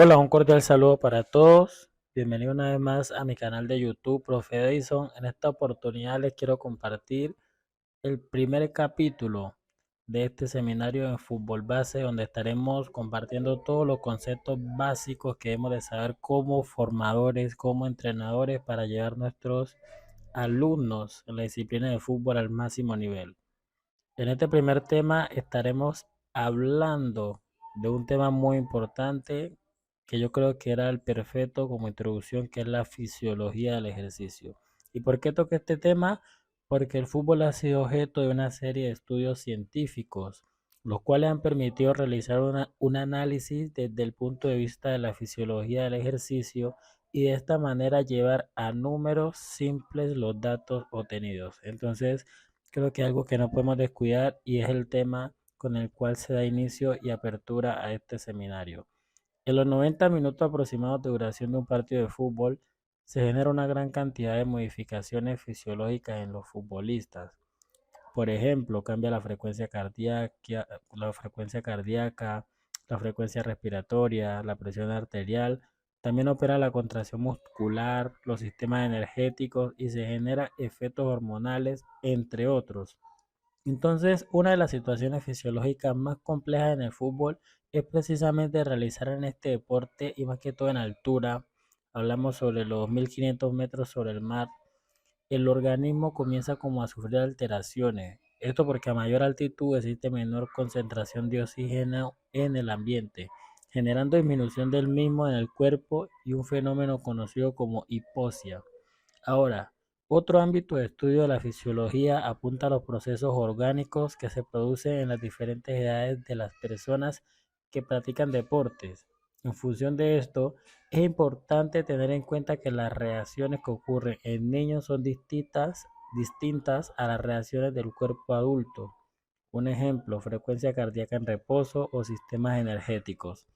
Hola, un cordial saludo para todos. Bienvenido una vez más a mi canal de YouTube, Profe Edison. En esta oportunidad les quiero compartir el primer capítulo de este seminario en fútbol base, donde estaremos compartiendo todos los conceptos básicos que debemos de saber como formadores, como entrenadores para llevar nuestros alumnos en la disciplina de fútbol al máximo nivel. En este primer tema estaremos hablando de un tema muy importante que yo creo que era el perfecto como introducción, que es la fisiología del ejercicio. ¿Y por qué toqué este tema? Porque el fútbol ha sido objeto de una serie de estudios científicos, los cuales han permitido realizar un análisis desde el punto de vista de la fisiología del ejercicio y de esta manera llevar a números simples los datos obtenidos. Entonces, creo que algo que no podemos descuidar y es el tema con el cual se da inicio y apertura a este seminario. En los 90 minutos aproximados de duración de un partido de fútbol, se genera una gran cantidad de modificaciones fisiológicas en los futbolistas. Por ejemplo, cambia la frecuencia cardíaca, la frecuencia respiratoria, la presión arterial. También opera la contracción muscular, los sistemas energéticos y se genera efectos hormonales, entre otros. Entonces, una de las situaciones fisiológicas más complejas en el fútbol es precisamente realizar en este deporte y más que todo en altura. Hablamos sobre los 1500 metros sobre el mar. El organismo comienza como a sufrir alteraciones. Esto porque a mayor altitud existe menor concentración de oxígeno en el ambiente, generando disminución del mismo en el cuerpo y un fenómeno conocido como hipoxia. Ahora, otro ámbito de estudio de la fisiología apunta a los procesos orgánicos que se producen en las diferentes edades de las personas que practican deportes. En función de esto, es importante tener en cuenta que las reacciones que ocurren en niños son distintas a las reacciones del cuerpo adulto. Un ejemplo, frecuencia cardíaca en reposo o sistemas energéticos.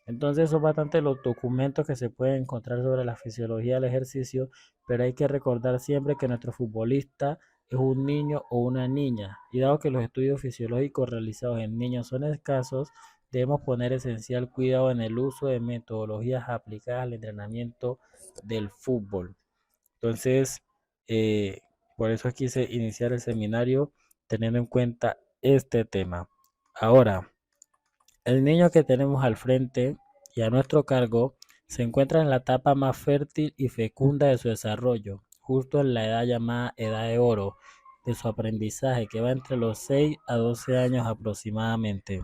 Entonces son bastante los documentos que se pueden encontrar sobre la fisiología del ejercicio, pero hay que recordar siempre que nuestro futbolista es un niño o una niña. Y dado que los estudios fisiológicos realizados en niños son escasos, debemos poner esencial cuidado en el uso de metodologías aplicadas al entrenamiento del fútbol. Entonces, eh, por eso quise iniciar el seminario teniendo en cuenta este tema. Ahora, el niño que tenemos al frente y a nuestro cargo se encuentra en la etapa más fértil y fecunda de su desarrollo, justo en la edad llamada edad de oro de su aprendizaje, que va entre los 6 a 12 años aproximadamente.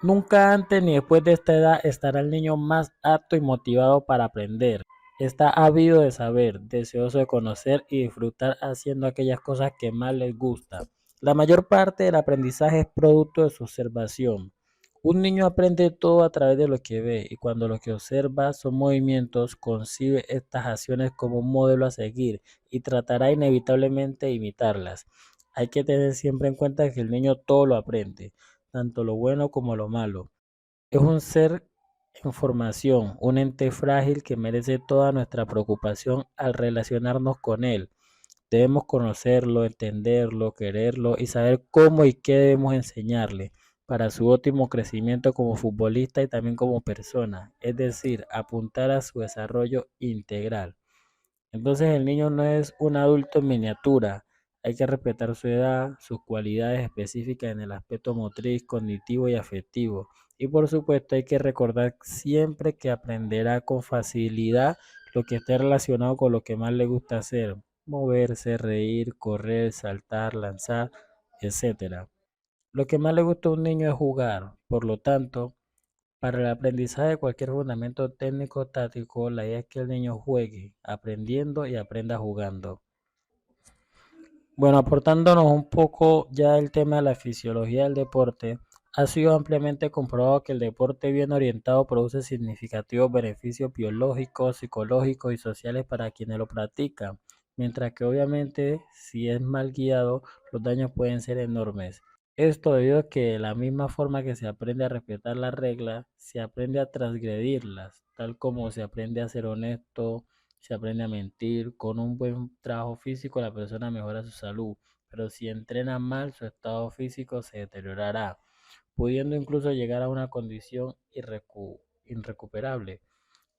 Nunca antes ni después de esta edad estará el niño más apto y motivado para aprender. Está ávido de saber, deseoso de conocer y disfrutar haciendo aquellas cosas que más les gusta. La mayor parte del aprendizaje es producto de su observación. Un niño aprende todo a través de lo que ve y cuando lo que observa son movimientos, concibe estas acciones como un modelo a seguir y tratará inevitablemente de imitarlas. Hay que tener siempre en cuenta que el niño todo lo aprende, tanto lo bueno como lo malo. Es un ser en formación, un ente frágil que merece toda nuestra preocupación al relacionarnos con él. Debemos conocerlo, entenderlo, quererlo y saber cómo y qué debemos enseñarle para su óptimo crecimiento como futbolista y también como persona, es decir, apuntar a su desarrollo integral. Entonces el niño no es un adulto en miniatura. Hay que respetar su edad, sus cualidades específicas en el aspecto motriz, cognitivo y afectivo. Y por supuesto hay que recordar siempre que aprenderá con facilidad lo que esté relacionado con lo que más le gusta hacer. Moverse, reír, correr, saltar, lanzar, etcétera. Lo que más le gusta a un niño es jugar. Por lo tanto, para el aprendizaje de cualquier fundamento técnico táctico, la idea es que el niño juegue, aprendiendo y aprenda jugando. Bueno, aportándonos un poco ya el tema de la fisiología del deporte, ha sido ampliamente comprobado que el deporte bien orientado produce significativos beneficios biológicos, psicológicos y sociales para quienes lo practican, mientras que obviamente si es mal guiado, los daños pueden ser enormes. Esto debido a que de la misma forma que se aprende a respetar las reglas, se aprende a transgredirlas, tal como se aprende a ser honesto, se aprende a mentir. Con un buen trabajo físico la persona mejora su salud, pero si entrena mal su estado físico se deteriorará, pudiendo incluso llegar a una condición irrecuperable.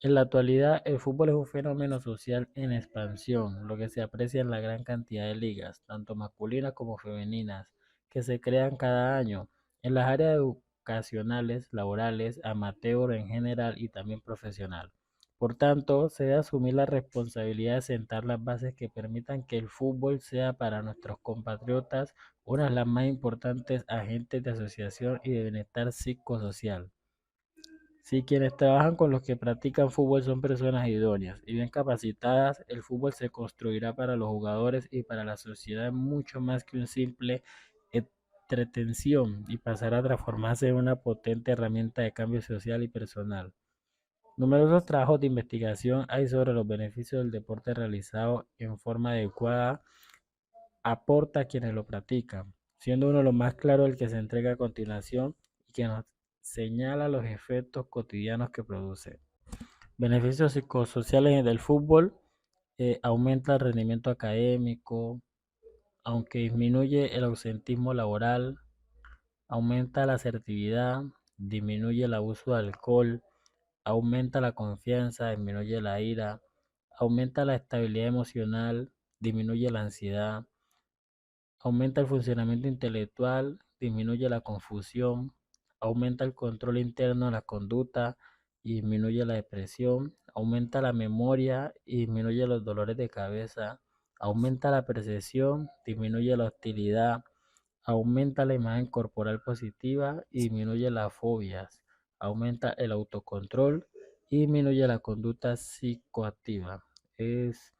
En la actualidad, el fútbol es un fenómeno social en expansión, lo que se aprecia en la gran cantidad de ligas, tanto masculinas como femeninas, que se crean cada año en las áreas educacionales, laborales, amateur en general y también profesional. Por tanto, se debe asumir la responsabilidad de sentar las bases que permitan que el fútbol sea para nuestros compatriotas una de las más importantes agentes de asociación y de bienestar psicosocial. Si quienes trabajan con los que practican fútbol son personas idóneas y bien capacitadas, el fútbol se construirá para los jugadores y para la sociedad mucho más que un simple entretención y pasará a transformarse en una potente herramienta de cambio social y personal. Numerosos trabajos de investigación hay sobre los beneficios del deporte realizado en forma adecuada aporta a quienes lo practican, siendo uno de los más claros el que se entrega a continuación y que nos señala los efectos cotidianos que produce. Beneficios psicosociales del fútbol: aumenta el rendimiento académico, aunque disminuye el ausentismo laboral, aumenta la asertividad, disminuye el abuso de alcohol, aumenta la confianza, disminuye la ira, aumenta la estabilidad emocional, disminuye la ansiedad, aumenta el funcionamiento intelectual, disminuye la confusión, aumenta el control interno de la conducta y disminuye la depresión, aumenta la memoria y disminuye los dolores de cabeza, aumenta la percepción, disminuye la hostilidad, aumenta la imagen corporal positiva y disminuye las fobias, aumenta el autocontrol y disminuye la conducta psicoactiva. Es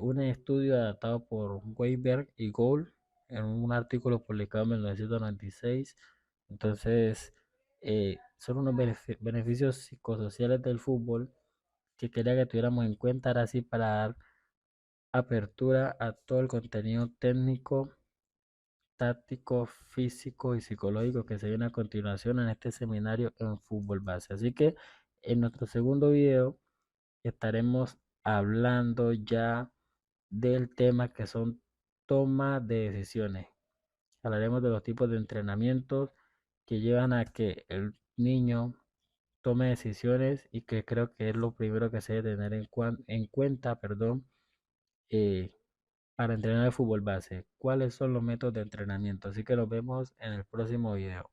un estudio adaptado por Weinberg y Gould en un artículo publicado en 1996. Entonces, son unos beneficios psicosociales del fútbol que quería que tuviéramos en cuenta ahora sí para dar apertura a todo el contenido técnico, táctico, físico y psicológico que se viene a continuación en este seminario en fútbol base. Así que en nuestro segundo video estaremos hablando ya del tema que son toma de decisiones. Hablaremos de los tipos de entrenamientos que llevan a que el niño tome decisiones y que creo que es lo primero que se debe tener en cuenta, eh, para entrenar el fútbol base. ¿Cuáles son los métodos de entrenamiento? Así que nos vemos en el próximo video.